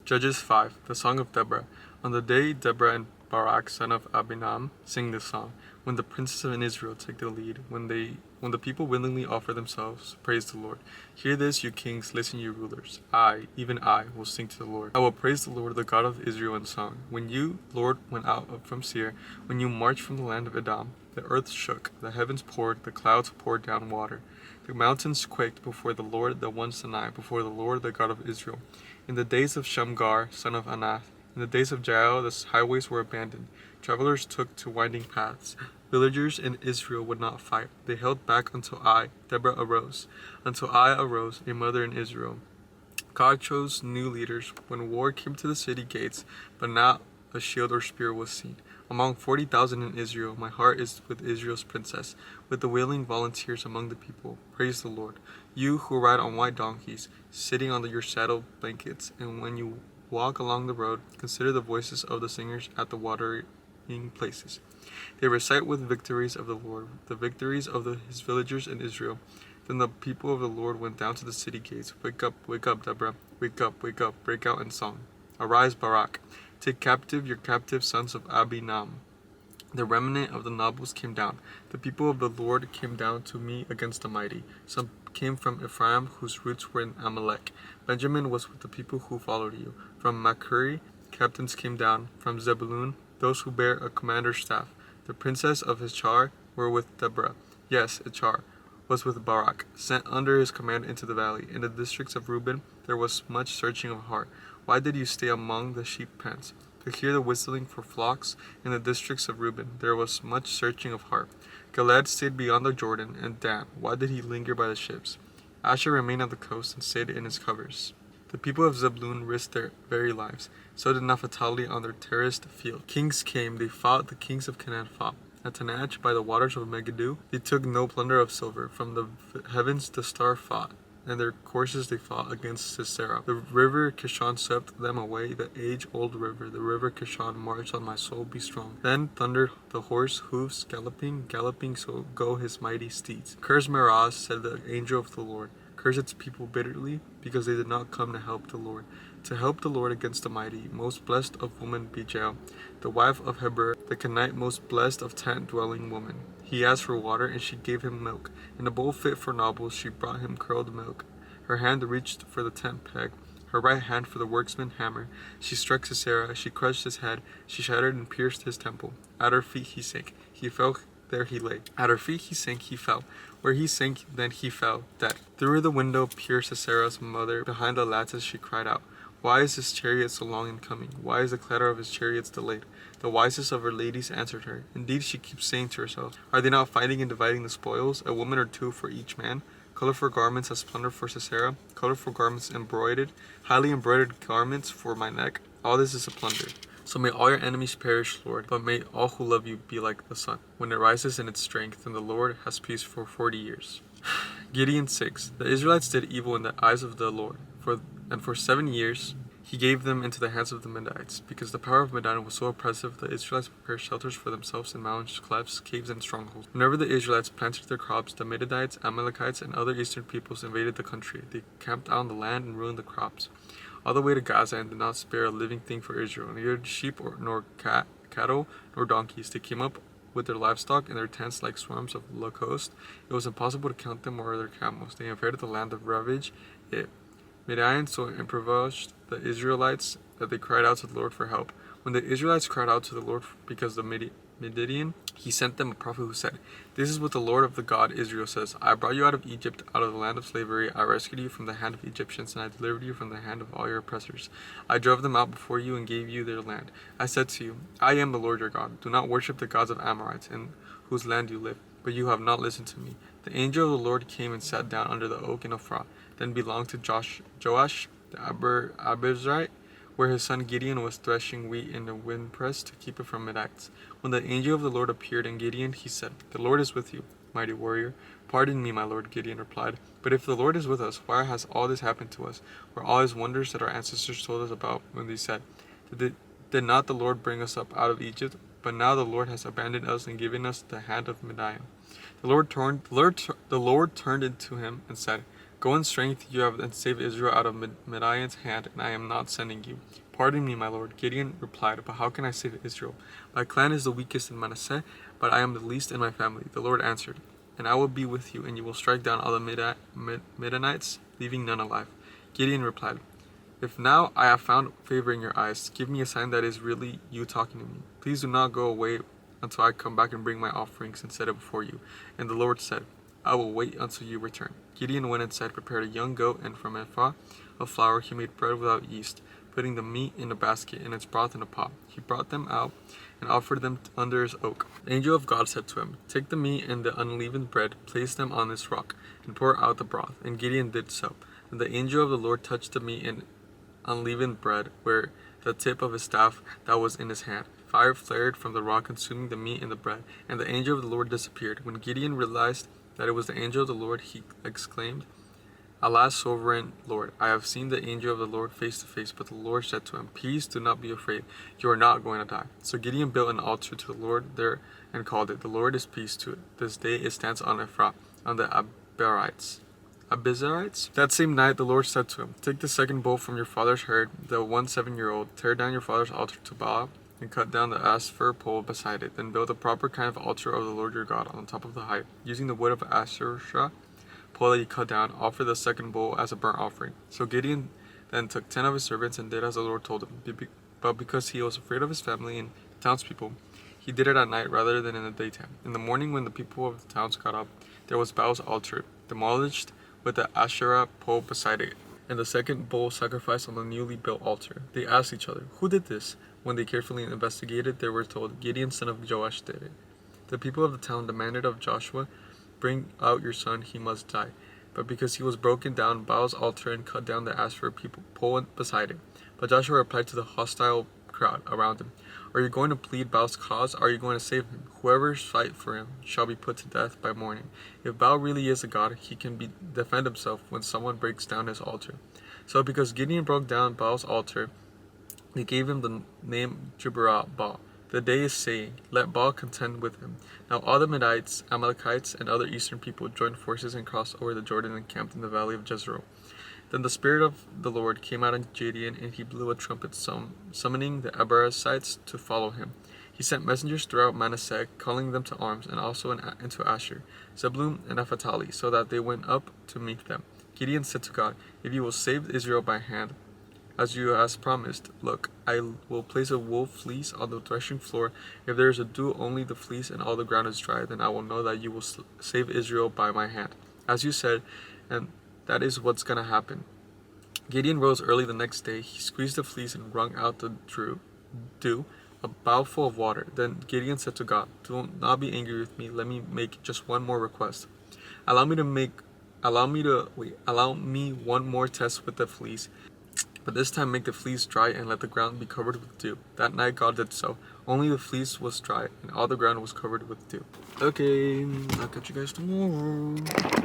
Judges 5, the Song of Deborah. On the day Deborah and Barak, son of Abinam, sing this song, when the princes of Israel take the lead, when the people willingly offer themselves, praise the Lord. Hear this, you kings, listen, you rulers. I, even I, will sing to the Lord. I will praise the Lord, the God of Israel, in song. When you, Lord, went out from Seir, when you marched from the land of Edom, the earth shook, the heavens poured, the clouds poured down water. The mountains quaked before the Lord, the one Sinai, before the Lord, the God of Israel. In the days of Shamgar, son of Anath, in the days of Jael, the highways were abandoned. Travelers took to winding paths. Villagers in Israel would not fight. They held back until I, Deborah, arose. Until I arose, a mother in Israel. God chose new leaders when war came to the city gates, but not a shield or spear was seen. Among 40,000 in Israel, my heart is with Israel's princess, with the willing volunteers among the people. Praise the Lord. You who ride on white donkeys, sitting on your saddle blankets, and when you walk along the road, consider the voices of the singers at the watering places. They recite with victories of the Lord, the victories of his villagers in Israel. Then the people of the Lord went down to the city gates. Wake up, Deborah. Wake up, break out in song. Arise, Barak. Take captive your captive sons of Abinam. The remnant of the nobles came down. The people of the Lord came down to me against the mighty. Some came from Ephraim, whose roots were in Amalek. Benjamin was with the people who followed you. From Machir, captains came down. From Zebulun, those who bear a commander's staff. The princess of Ischar were with Deborah. Yes, Ischar was with Barak, sent under his command into the valley. In the districts of Reuben there was much searching of heart. Why did you stay among the sheep pens? To hear the whistling for flocks in the districts of Reuben, there was much searching of heart. Gilad stayed beyond the Jordan, and Dan, why did he linger by the ships? Asher remained on the coast and stayed in his covers. The people of Zebulun risked their very lives. So did Naphtali on their terraced field. Kings came, they fought, the kings of Canaan fought. At Tanach, by the waters of Megiddo, they took no plunder of silver. From the heavens the star fought, and their courses they fought against Sisera. The river Kishon swept them away, the age-old river. The river Kishon marched on my soul, be strong. Then thundered the horse hoofs, galloping, so go his mighty steeds. Curse Meroz, said the angel of the Lord. Curse its people bitterly, because they did not come to help the Lord. To help the Lord against the mighty, most blessed of women be Jael, the wife of Heber, the Kenite, most blessed of tent-dwelling women. He asked for water, and she gave him milk. In a bowl fit for nobles, she brought him curdled milk. Her hand reached for the tent peg, her right hand for the workman's hammer. She struck Sisera, she crushed his head, she shattered and pierced his temple. At her feet he sank, he fell, there he lay. At her feet he sank, he fell. Where he sank, then he fell, dead. Through the window peered Sisera's mother. Behind the lattice she cried out, why is his chariot so long in coming? Why is the clatter of his chariots delayed? The wisest of her ladies answered her. Indeed, she keeps saying to herself, are they not fighting and dividing the spoils, a woman or two for each man? Colorful garments as plunder for Sisera, colorful garments embroidered, highly embroidered garments for my neck. All this is a plunder. So may all your enemies perish, Lord, but may all who love you be like the sun. When it rises in its strength, and the Lord has peace for 40 years. Gideon 6. The Israelites did evil in the eyes of the Lord, for 7 years he gave them into the hands of the Midianites. Because the power of Midian was so oppressive, the Israelites prepared shelters for themselves in mountains, clefts, caves, and strongholds. Whenever the Israelites planted their crops, the Midianites, Amalekites, and other eastern peoples invaded the country. They camped out on the land and ruined the crops. All the way to Gaza, and did not spare a living thing for Israel, neither sheep nor cattle nor donkeys. They came up with their livestock in their tents like swarms of locusts. It was impossible to count them or their camels. They invaded the land of ravage it. Midian so impoverished the Israelites that they cried out to the Lord for help. When the Israelites cried out to the Lord because of Midian, he sent them a prophet who said, this is what the Lord of the God Israel says, I brought you out of Egypt, out of the land of slavery. I rescued you from the hand of Egyptians, and I delivered you from the hand of all your oppressors. I drove them out before you and gave you their land. I said to you, I am the Lord your God. Do not worship the gods of Amorites, in whose land you live. But you have not listened to me. The angel of the Lord came and sat down under the oak in Ophrah, then belonged to Joash the Abiezrite, where his son Gideon was threshing wheat in a winepress to keep it from Midianites. When the angel of the Lord appeared in Gideon, he said, the Lord is with you, mighty warrior. Pardon me, my lord, Gideon replied, but if the Lord is with us, why has all this happened to us? Were all his wonders that our ancestors told us about when they said, did not the Lord bring us up out of Egypt? But now the Lord has abandoned us and given us the hand of Midian. The Lord turned into him and said, Go in strength you have and save Israel out of Midian's hand, and I am not sending you. Pardon me, my lord. Gideon replied, but how can I save Israel? My clan is the weakest in Manasseh, but I am the least in my family. The Lord answered, and I will be with you, and you will strike down all the Midianites, leaving none alive. Gideon replied, if now I have found favor in your eyes, give me a sign that is really you talking to me. Please do not go away until I come back and bring my offerings and set it before you. And the Lord said, I will wait until you return. Gideon went and said, prepared a young goat, and from an ephah of flour he made bread without yeast, putting the meat in a basket and its broth in a pot. He brought them out and offered them under his oak. The angel of God said to him, take the meat and the unleavened bread, place them on this rock, and pour out the broth. And Gideon did so. And the angel of the Lord touched the meat and unleavened bread where the tip of his staff that was in his hand. Fire flared from the rock, consuming the meat and the bread, and the angel of the Lord disappeared. When Gideon realized that it was the angel of the Lord, he exclaimed, alas, sovereign Lord, I have seen the angel of the Lord face to face. But the Lord said to him, peace, do not be afraid, you are not going to die. So Gideon built an altar to the Lord there and called it, the Lord is peace. To this day it stands on Ephraim, on the Abizarites. That same night the Lord said to him, take the second bull from your father's herd, the 7-year-old, tear down your father's altar to Baal, and cut down the asphur pole beside it. Then build a proper kind of altar of the Lord your God on top of the height, using the wood of Asherah pole that you cut down. Offer the second bull as a burnt offering. So Gideon then took 10 of his servants and did as the Lord told him. But because he was afraid of his family and townspeople, he did it at night rather than in the daytime. In the morning, when the people of the towns got up, there was Baal's altar, demolished with the Asherah pole beside it, and the second bull sacrificed on the newly built altar. They asked each other, who did this? When they carefully investigated, they were told, Gideon, son of Joash, did it. The people of the town demanded of Joshua, bring out your son, he must die. But because he was broken down Baal's altar and cut down the Asherah pole beside it. But Joshua replied to the hostile crowd around him, are you going to plead Baal's cause? Are you going to save him? Whoever fights for him shall be put to death by morning. If Baal really is a god, he can defend himself when someone breaks down his altar. So because Gideon broke down Baal's altar, they gave him the name Jubbaal Baal. The day is saying, let Baal contend with him. Now all the Midianites, Amalekites, and other eastern people joined forces and crossed over the Jordan and camped in the valley of Jezreel. Then the Spirit of the Lord came out on Gideon, and he blew a trumpet, summoning the Abiezrites to follow him. He sent messengers throughout Manasseh, calling them to arms, and also into Asher, Zebulun, and Naphtali, so that they went up to meet them. Gideon said to God, if you will save Israel by hand, as you have promised, look, I will place a wool fleece on the threshing floor. If there is a dew, only the fleece, and all the ground is dry, then I will know that you will save Israel by my hand, as you said, and that is what's going to happen. Gideon rose early the next day. He squeezed the fleece and wrung out the dew, a bowlful of water. Then Gideon said to God, do not be angry with me. Let me make just one more request. Allow me one more test with the fleece. But this time make the fleece dry and let the ground be covered with dew. That night God did so. Only the fleece was dry, and all the ground was covered with dew. Okay, I'll catch you guys tomorrow.